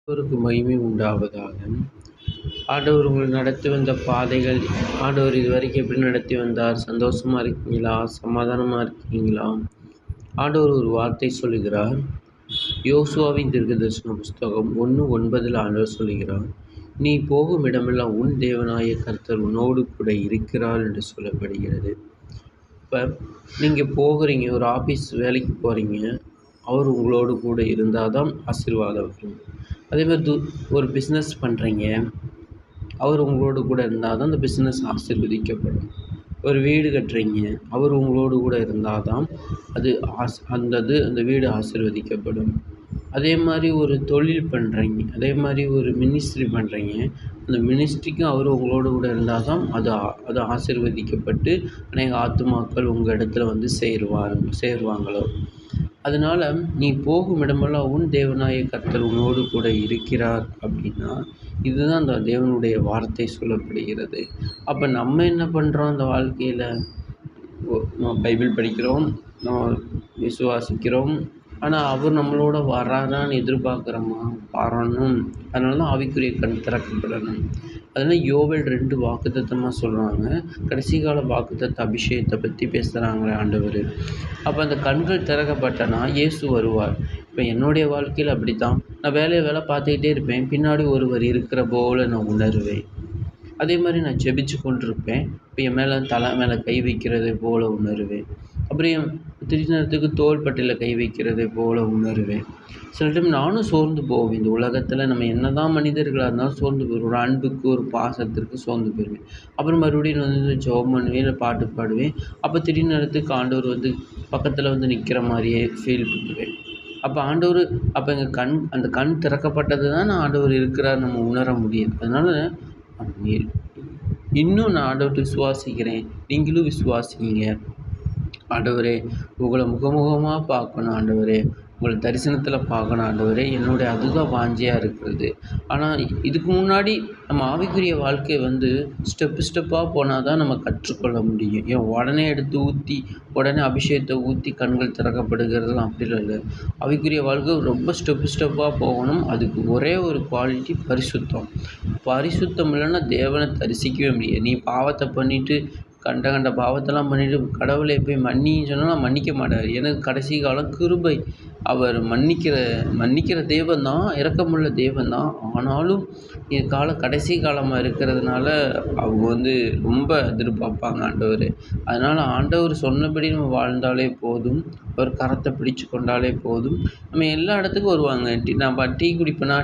ஆண்டவருக்கு மகிமை உண்டாவதாக. ஆண்டவர் உங்களை நடத்தி வந்த பாதைகள், ஆண்டவர் இதுவரைக்கும் எப்படி நடத்தி வந்தார்? சந்தோஷமா இருக்கீங்களா? சமாதானமா இருக்கீங்களா? ஆண்டவர் ஒரு வார்த்தை சொல்லுகிறார். யோசுவாவின் தீர்க்கதரிசன புஸ்தகம் 1:9 ஆண்டவர் சொல்லுகிறார், நீ போகும் இடமெல்லாம் உன் தேவனாய கர்த்தர் உன்னோடு கூட இருக்கிறார் என்று சொல்லப்படுகிறது. இப்போ நீங்கள் போகிறீங்க, ஒரு ஆஃபீஸ் வேலைக்கு போகிறீங்க, அவர் உங்களோடு கூட இருந்தால் தான் ஆசீர்வாதம் வரும். அதே மாதிரி ஒரு பிஸ்னஸ் பண்ணுறீங்க, அவர் உங்களோடு கூட இருந்தால் தான் அந்த பிஸ்னஸ் ஆசீர்வதிக்கப்படும். ஒரு வீடு கட்டுறீங்க, அவர் உங்களோடு கூட இருந்தால் தான் அது அந்த வீடு ஆசீர்வதிக்கப்படும். அதே மாதிரி ஒரு தொழில் பண்ணுறீங்க, அதே மாதிரி ஒரு மினிஸ்ட்ரி பண்ணுறீங்க, அந்த மினிஸ்ட்ரிக்கும் அவர் உங்களோடு கூட இருந்தால் தான் அது ஆசீர்வதிக்கப்பட்டு அநேக ஆத்துமாக்கள் உங்கள் இடத்துல வந்து சேருவாங்களோ. அதனால் நீ போகும் இடமெல்லாம் உன் தேவனாய கர்த்தர் உன்னோடு கூட இருக்கிறார் அப்படின்னா, இதுதான் அந்த தேவனுடைய வார்த்தை சொல்லப்படுகிறது. அப்போ நம்ம என்ன பண்ணுறோம் அந்த வாழ்க்கையில்? நம்ம பைபிள் படிக்கிறோம், நம்ம விசுவாசிக்கிறோம், ஆனால் அவர் நம்மளோட வராதான்னு எதிர்பார்க்குறோமா? வரணும். அதனால தான் ஆவிக்குரிய கண் திறக்கப்படணும். அதனால் யோவேல் 2 வாக்குத்தத்தமாக சொல்கிறாங்க. கடைசி கால வாக்குத்தத்த அபிஷேகத்தை பற்றி பேசுகிறாங்களே ஆண்டவர். அப்போ அந்த கண்கள் திறக்கப்பட்டனா இயேசு வருவார். இப்போ என்னுடைய வாழ்க்கையில் அப்படி தான். நான் வேலை பார்த்துக்கிட்டே இருப்பேன், பின்னாடி ஒருவர் இருக்கிற போல நான் உணர்வேன். அதே மாதிரி நான் ஜெபிச்சு கொண்டிருப்பேன், இப்போ என் தலை மேலே கை வைக்கிறது போல உணருவேன். அப்புறம் திடீர்னு தோள்பட்டையில் கை வைக்கிறது போல உணருவேன். சில டைம் நானும் சோர்ந்து போவேன். இந்த உலகத்தில் நம்ம என்ன தான் மனிதர்களாக இருந்தாலும் சோர்ந்து போயிடுவோம். ஒரு அன்புக்கு, ஒரு பாசத்திற்கு சோர்ந்து போயிடுவேன். அப்புறம் மறுபடியும் வந்து ஜெபம் பண்ணுவேன், இல்லை பாட்டு பாடுவேன். அப்போ திடீர்னு ஆண்டவர் வந்து பக்கத்தில் வந்து நிற்கிற மாதிரியே ஃபீல் பண்ணுவேன். அப்போ ஆண்டவர் அந்த கண் திறக்கப்பட்டது தான் ஆண்டவர் இருக்கிறார் நம்ம உணர முடியும். அதனால் இன்னும் நான் ஆண்டவர்கிட்ட விசுவாசிக்கிறேன், நீங்களும் விசுவாசிங்க. ஆண்டவரே, உங்களை முகமுகமாக பார்க்கணும் ஆண்டவரே, உங்களை தரிசனத்தில் பார்க்கணும் ஆண்டவரே, அதுதான் வாஞ்சையாக இருக்கிறது. ஆனால் இதுக்கு முன்னாடி நம்ம ஆவிக்குரிய வாழ்க்கை வந்து ஸ்டெப்பாக போனால் தான் நம்ம கற்றுக்கொள்ள முடியும். உடனே எடுத்து ஊற்றி, உடனே அபிஷேகத்தை ஊற்றி கண்கள் திறக்கப்படுகிறதுலாம் அப்படிலாம் இல்லை. ஆவிக்குரிய வாழ்க்கை ரொம்ப ஸ்டெப்பாக போகணும். அதுக்கு ஒரே ஒரு குவாலிட்டி பரிசுத்தம் இல்லைன்னா தேவனை தரிசிக்கவே முடியாது. நீ பாவத்தை பண்ணிவிட்டு கண்ட பாவத்தெல்லாம் பண்ணிவிட்டு கடவுளை போய் மன்னின்னு சொன்னால் நான் மன்னிக்க மாட்டார். எனக்கு கடைசி காலம் கிருபை. அவர் மன்னிக்கிற தேவன் தான், இரக்கமுள்ள தேவன் தான். ஆனாலும் கடைசி காலமாக இருக்கிறதுனால அவங்க வந்து ரொம்ப எதிர்பார்ப்பாங்க ஆண்டவர். அதனால் ஆண்டவர் சொன்னபடி நம்ம வாழ்ந்தாலே போதும், அவர் கரத்தை பிடிச்சு கொண்டாலே போதும், நம்ம எல்லா இடத்துக்கும் வருவாங்க. நான் டீ குடிப்பேனா,